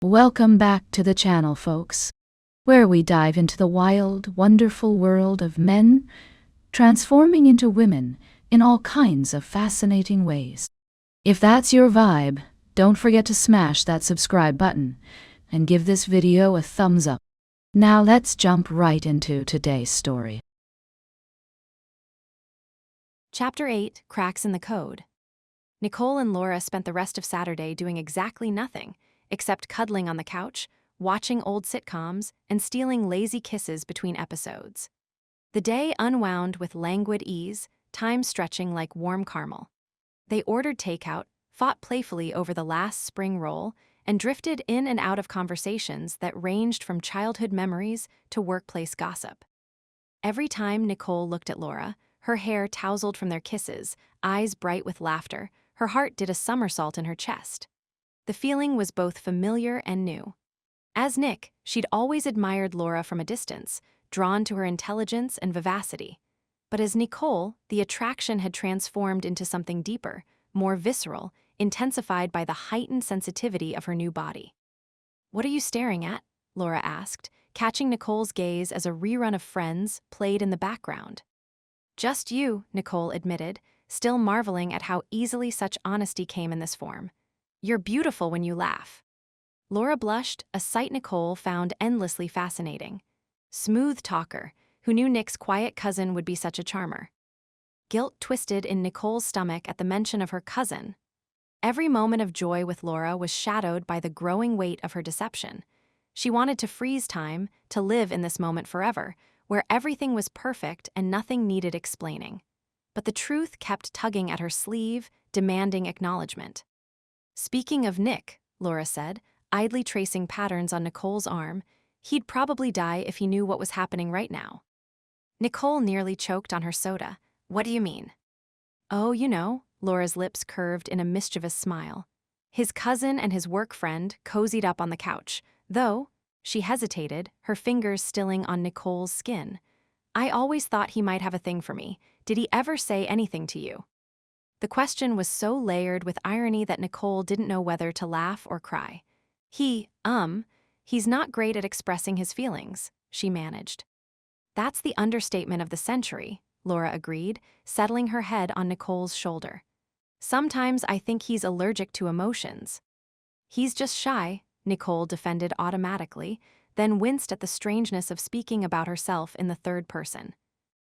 Welcome back to the channel, folks, where we dive into the wild, wonderful world of men transforming into women in all kinds of fascinating ways. If that's your vibe, don't forget to smash that subscribe button and give this video a thumbs up. Now let's jump right into today's story. Chapter 8, Cracks in the Code. Nicole and Laura spent the rest of Saturday doing exactly nothing, except cuddling on the couch, watching old sitcoms, and stealing lazy kisses between episodes. The day unwound with languid ease, time stretching like warm caramel. They ordered takeout, fought playfully over the last spring roll, and drifted in and out of conversations that ranged from childhood memories to workplace gossip. Every time Nicole looked at Laura, her hair tousled from their kisses, eyes bright with laughter, her heart did a somersault in her chest. The feeling was both familiar and new. As Nick, she'd always admired Laura from a distance, drawn to her intelligence and vivacity. But as Nicole, the attraction had transformed into something deeper, more visceral, intensified by the heightened sensitivity of her new body. "What are you staring at?" Laura asked, catching Nicole's gaze as a rerun of Friends played in the background. "Just you," Nicole admitted, still marveling at how easily such honesty came in this form. "You're beautiful when you laugh." Laura blushed, a sight Nicole found endlessly fascinating. Smooth talker, who knew Nick's quiet cousin would be such a charmer. Guilt twisted in Nicole's stomach at the mention of her cousin. Every moment of joy with Laura was shadowed by the growing weight of her deception. She wanted to freeze time, to live in this moment forever, where everything was perfect and nothing needed explaining. But the truth kept tugging at her sleeve, demanding acknowledgement. "Speaking of Nick," Laura said, idly tracing patterns on Nicole's arm, "he'd probably die if he knew what was happening right now." Nicole nearly choked on her soda. "What do you mean?" "Oh, you know," Laura's lips curved in a mischievous smile. "His cousin and his work friend cozied up on the couch, though," she hesitated, her fingers stilling on Nicole's skin. "I always thought he might have a thing for me. Did he ever say anything to you?" The question was so layered with irony that Nicole didn't know whether to laugh or cry. He's not great at expressing his feelings," she managed. "That's the understatement of the century," Laura agreed, settling her head on Nicole's shoulder. "Sometimes I think he's allergic to emotions." "He's just shy," Nicole defended automatically, then winced at the strangeness of speaking about herself in the third person.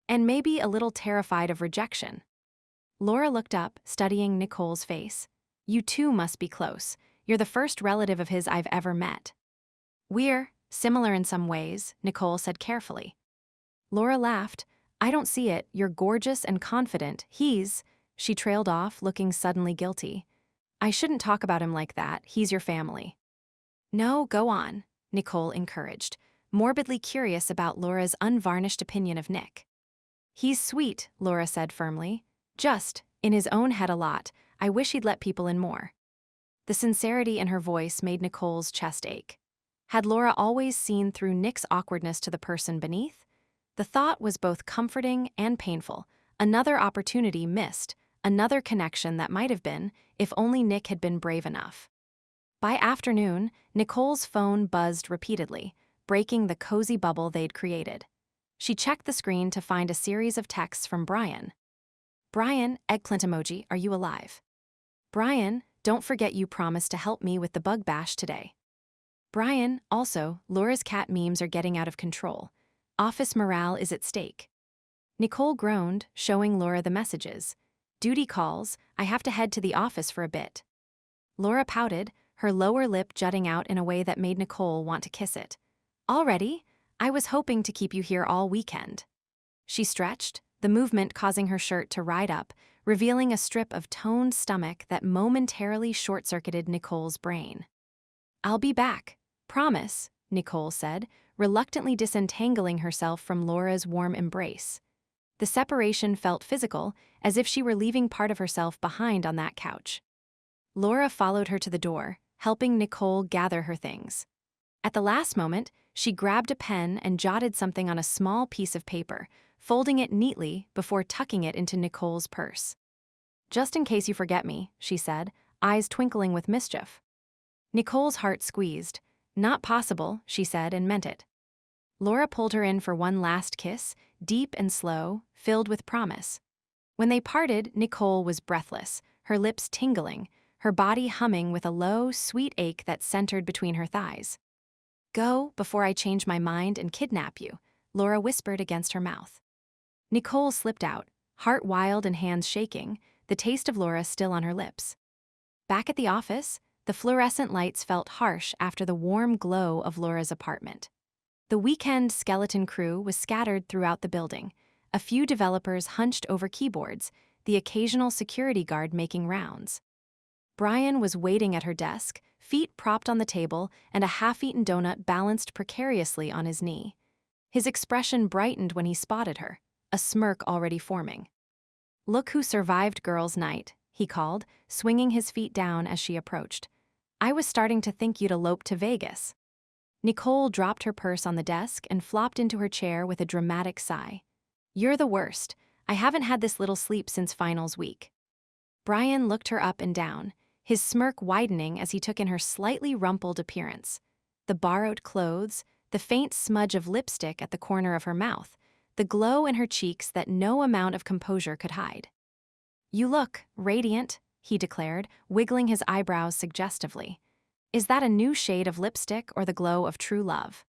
"And maybe a little terrified of rejection." Laura looked up, studying Nicole's face. "You two must be close. You're the first relative of his I've ever met." "We're similar in some ways," Nicole said carefully. Laura laughed. "I don't see it. You're gorgeous and confident. She trailed off, looking suddenly guilty. "I shouldn't talk about him like that. He's your family." "No, go on," Nicole encouraged, morbidly curious about Laura's unvarnished opinion of Nick. "He's sweet," Laura said firmly. "Just, in his own head a lot. I wish he'd let people in more." The sincerity in her voice made Nicole's chest ache. Had Laura always seen through Nick's awkwardness to the person beneath? The thought was both comforting and painful. Another opportunity missed, another connection that might have been, if only Nick had been brave enough. By afternoon, Nicole's phone buzzed repeatedly, breaking the cozy bubble they'd created. She checked the screen to find a series of texts from Brian. "Brian, eggplant emoji, are you alive?" "Brian, don't forget you promised to help me with the bug bash today." "Brian, also, Laura's cat memes are getting out of control. Office morale is at stake." Nicole groaned, showing Laura the messages. "Duty calls, I have to head to the office for a bit." Laura pouted, her lower lip jutting out in a way that made Nicole want to kiss it. "Already? I was hoping to keep you here all weekend." She stretched, the movement causing her shirt to ride up, revealing a strip of toned stomach that momentarily short-circuited Nicole's brain. "I'll be back. Promise," Nicole said, reluctantly disentangling herself from Laura's warm embrace. The separation felt physical, as if she were leaving part of herself behind on that couch. Laura followed her to the door, helping Nicole gather her things. At the last moment, she grabbed a pen and jotted something on a small piece of paper, folding it neatly before tucking it into Nicole's purse. "Just in case you forget me," she said, eyes twinkling with mischief. Nicole's heart squeezed. Not possible, she said and meant it. Laura pulled her in for one last kiss, deep and slow, filled with promise. When they parted, Nicole was breathless, her lips tingling, her body humming with a low, sweet ache that centered between her thighs. Go before I change my mind and kidnap you, Laura whispered against her mouth. Nicole slipped out, heart wild and hands shaking, the taste of Laura still on her lips. Back at the office, the fluorescent lights felt harsh after the warm glow of Laura's apartment. The weekend skeleton crew was scattered throughout the building, a few developers hunched over keyboards, the occasional security guard making rounds. Brian was waiting at her desk, feet propped on the table and a half-eaten donut balanced precariously on his knee. His expression brightened when he spotted her, a smirk already forming. "Look who survived girls' night," he called, swinging his feet down as she approached. "I was starting to think you'd elope to Vegas." Nicole dropped her purse on the desk and flopped into her chair with a dramatic sigh. "You're the worst. I haven't had this little sleep since finals week." Brian looked her up and down, his smirk widening as he took in her slightly rumpled appearance. The borrowed clothes, the faint smudge of lipstick at the corner of her mouth, the glow in her cheeks that no amount of composure could hide. "You look radiant," he declared, wiggling his eyebrows suggestively. "Is that a new shade of lipstick or the glow of true love?"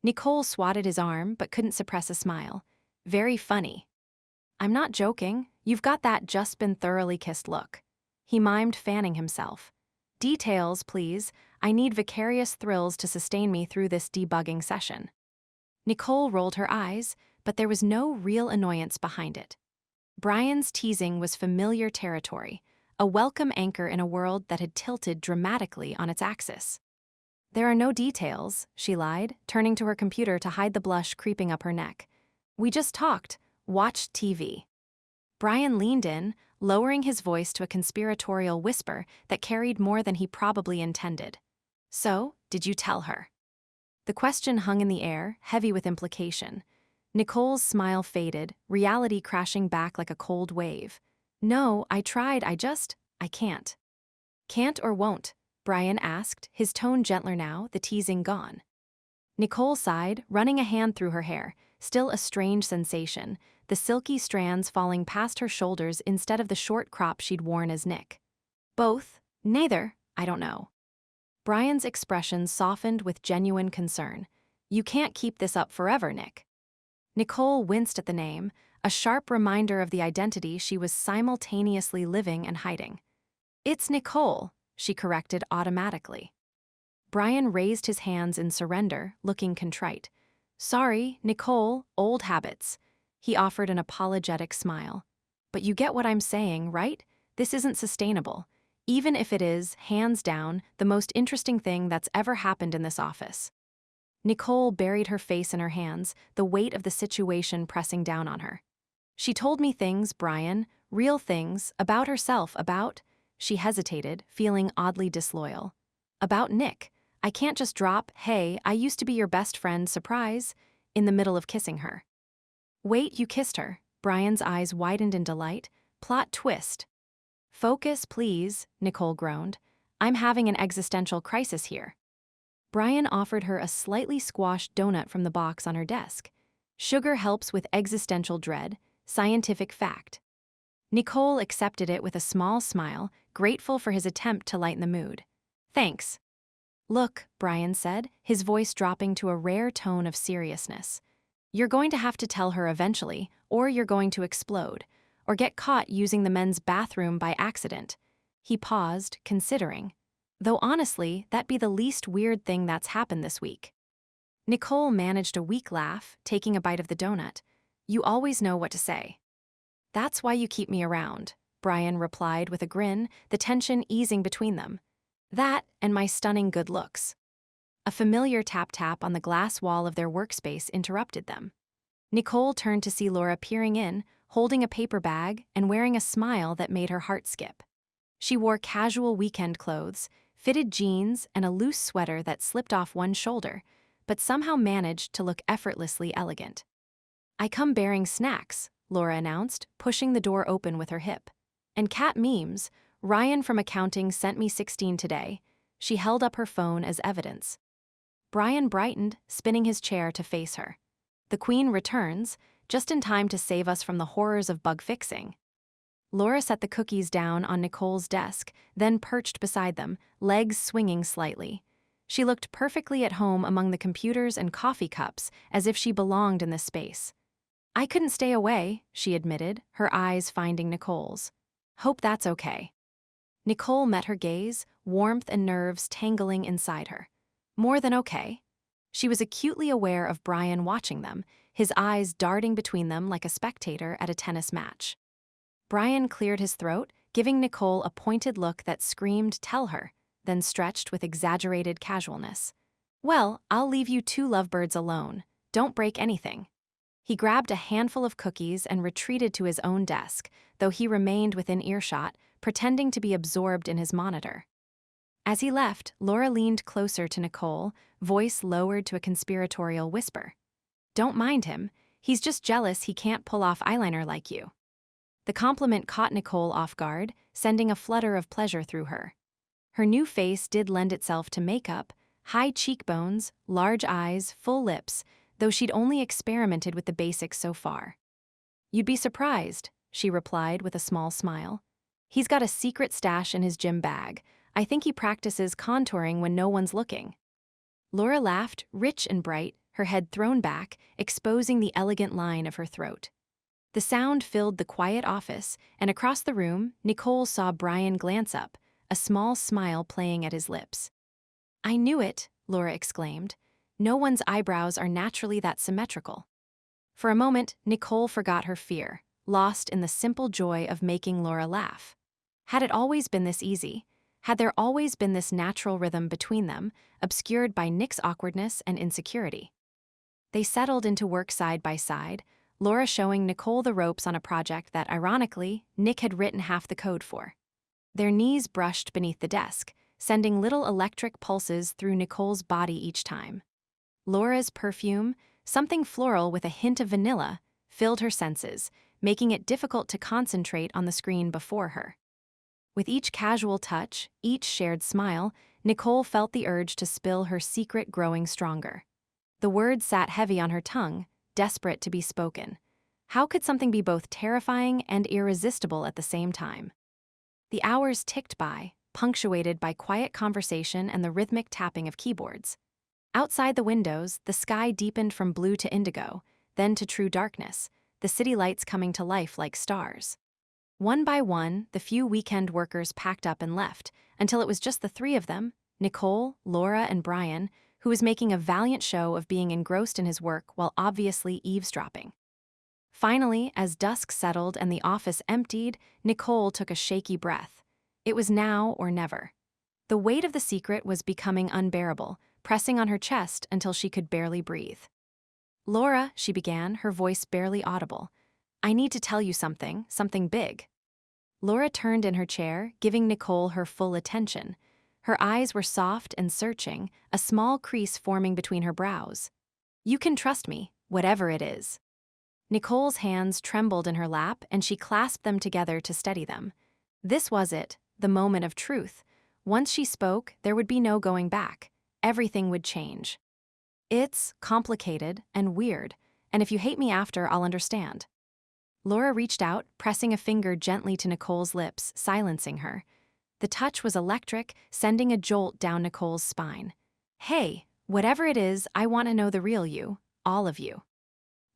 Nicole swatted his arm but couldn't suppress a smile. "Very funny." "I'm not joking. You've got that just been thoroughly kissed look." He mimed, fanning himself. "Details, please. I need vicarious thrills to sustain me through this debugging session." Nicole rolled her eyes, but there was no real annoyance behind it. Brian's teasing was familiar territory, a welcome anchor in a world that had tilted dramatically on its axis. "There are no details," she lied, turning to her computer to hide the blush creeping up her neck. "We just talked, watched TV." Brian leaned in, lowering his voice to a conspiratorial whisper that carried more than he probably intended. "So, did you tell her?" The question hung in the air, heavy with implication. Nicole's smile faded, reality crashing back like a cold wave. "No, I tried, I can't." "Can't or won't?" Brian asked, his tone gentler now, the teasing gone. Nicole sighed, running a hand through her hair, still a strange sensation, the silky strands falling past her shoulders instead of the short crop she'd worn as Nick. "Both? Neither? I don't know." Brian's expression softened with genuine concern. "You can't keep this up forever, Nick." Nicole winced at the name, a sharp reminder of the identity she was simultaneously living and hiding. "It's Nicole," she corrected automatically. Brian raised his hands in surrender, looking contrite. "Sorry, Nicole, old habits." He offered an apologetic smile. "But you get what I'm saying, right? This isn't sustainable. Even if it is, hands down, the most interesting thing that's ever happened in this office." Nicole buried her face in her hands, the weight of the situation pressing down on her. "She told me things, Brian, real things, about herself, about—" She hesitated, feeling oddly disloyal. "About Nick. I can't just drop, 'Hey, I used to be your best friend, surprise,' in the middle of kissing her." "Wait, you kissed her?" Brian's eyes widened in delight. "Plot twist." "Focus, please," Nicole groaned. "I'm having an existential crisis here." Brian offered her a slightly squashed donut from the box on her desk. "Sugar helps with existential dread, scientific fact." Nicole accepted it with a small smile, grateful for his attempt to lighten the mood. "Thanks." "Look," Brian said, his voice dropping to a rare tone of seriousness. "You're going to have to tell her eventually, or you're going to explode, or get caught using the men's bathroom by accident." He paused, considering. "Though honestly, that'd be the least weird thing that's happened this week." Nicole managed a weak laugh, taking a bite of the donut. "You always know what to say." "That's why you keep me around," Brian replied with a grin, the tension easing between them. "That and my stunning good looks." A familiar tap-tap on the glass wall of their workspace interrupted them. Nicole turned to see Laura peering in, holding a paper bag and wearing a smile that made her heart skip. She wore casual weekend clothes, fitted jeans, and a loose sweater that slipped off one shoulder, but somehow managed to look effortlessly elegant. "I come bearing snacks," Laura announced, pushing the door open with her hip. "And cat memes. Ryan from accounting sent me 16 today." She held up her phone as evidence. Brian brightened, spinning his chair to face her. The Queen returns, just in time to save us from the horrors of bug fixing. Laura set the cookies down on Nicole's desk, then perched beside them, legs swinging slightly. She looked perfectly at home among the computers and coffee cups, as if she belonged in this space. "I couldn't stay away," she admitted, her eyes finding Nicole's. "Hope that's okay." Nicole met her gaze, warmth and nerves tangling inside her. More than okay. She was acutely aware of Brian watching them, his eyes darting between them like a spectator at a tennis match. Brian cleared his throat, giving Nicole a pointed look that screamed, "Tell her," then stretched with exaggerated casualness. "Well, I'll leave you two lovebirds alone. Don't break anything." He grabbed a handful of cookies and retreated to his own desk, though he remained within earshot, pretending to be absorbed in his monitor. As he left, Laura leaned closer to Nicole, voice lowered to a conspiratorial whisper. "Don't mind him. He's just jealous he can't pull off eyeliner like you." The compliment caught Nicole off guard, sending a flutter of pleasure through her. Her new face did lend itself to makeup, high cheekbones, large eyes, full lips, though she'd only experimented with the basics so far. "You'd be surprised," she replied with a small smile. "He's got a secret stash in his gym bag. I think he practices contouring when no one's looking." Laura laughed, rich and bright, her head thrown back, exposing the elegant line of her throat. The sound filled the quiet office, and across the room, Nicole saw Brian glance up, a small smile playing at his lips. "I knew it," Laura exclaimed. "No one's eyebrows are naturally that symmetrical." For a moment, Nicole forgot her fear, lost in the simple joy of making Laura laugh. Had it always been this easy? Had there always been this natural rhythm between them, obscured by Nick's awkwardness and insecurity? They settled into work side by side, Laura showing Nicole the ropes on a project that, ironically, Nick had written half the code for. Their knees brushed beneath the desk, sending little electric pulses through Nicole's body each time. Laura's perfume, something floral with a hint of vanilla, filled her senses, making it difficult to concentrate on the screen before her. With each casual touch, each shared smile, Nicole felt the urge to spill her secret growing stronger. The words sat heavy on her tongue, desperate to be spoken. How could something be both terrifying and irresistible at the same time? The hours ticked by, punctuated by quiet conversation and the rhythmic tapping of keyboards. Outside the windows, the sky deepened from blue to indigo, then to true darkness, the city lights coming to life like stars. One by one, the few weekend workers packed up and left, until it was just the three of them, Nicole, Laura, and Brian, who was making a valiant show of being engrossed in his work while obviously eavesdropping. Finally, as dusk settled and the office emptied, Nicole took a shaky breath. It was now or never. The weight of the secret was becoming unbearable, pressing on her chest until she could barely breathe. "Laura," she began, her voice barely audible, "I need to tell you something big." Laura turned in her chair, giving Nicole her full attention. Her eyes were soft and searching, a small crease forming between her brows. "You can trust me, whatever it is." Nicole's hands trembled in her lap, and she clasped them together to steady them. This was it, the moment of truth. Once she spoke, there would be no going back. Everything would change. "It's complicated and weird, and if you hate me after, I'll understand." Laura reached out, pressing a finger gently to Nicole's lips, silencing her. The touch was electric, sending a jolt down Nicole's spine. "Hey, whatever it is, I want to know the real you, all of you."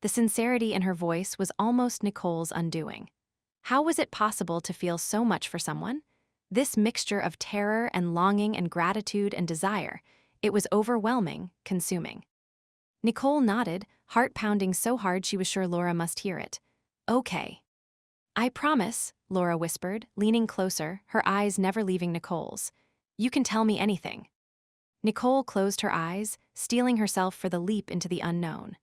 The sincerity in her voice was almost Nicole's undoing. How was it possible to feel so much for someone? This mixture of terror and longing and gratitude and desire, it was overwhelming, consuming. Nicole nodded, heart pounding so hard she was sure Laura must hear it. "Okay." "I promise," Laura whispered, leaning closer, her eyes never leaving Nicole's. "You can tell me anything." Nicole closed her eyes, steeling herself for the leap into the unknown.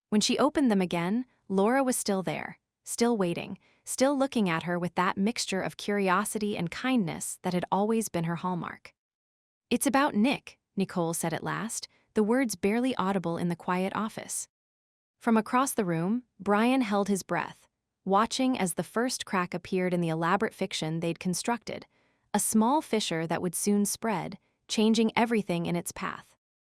When she opened them again, Laura was still there, still waiting, still looking at her with that mixture of curiosity and kindness that had always been her hallmark. "It's about Nick," Nicole said at last, the words barely audible in the quiet office. From across the room, Brian held his breath, watching as the first crack appeared in the elaborate fiction they'd constructed, a small fissure that would soon spread, changing everything in its path.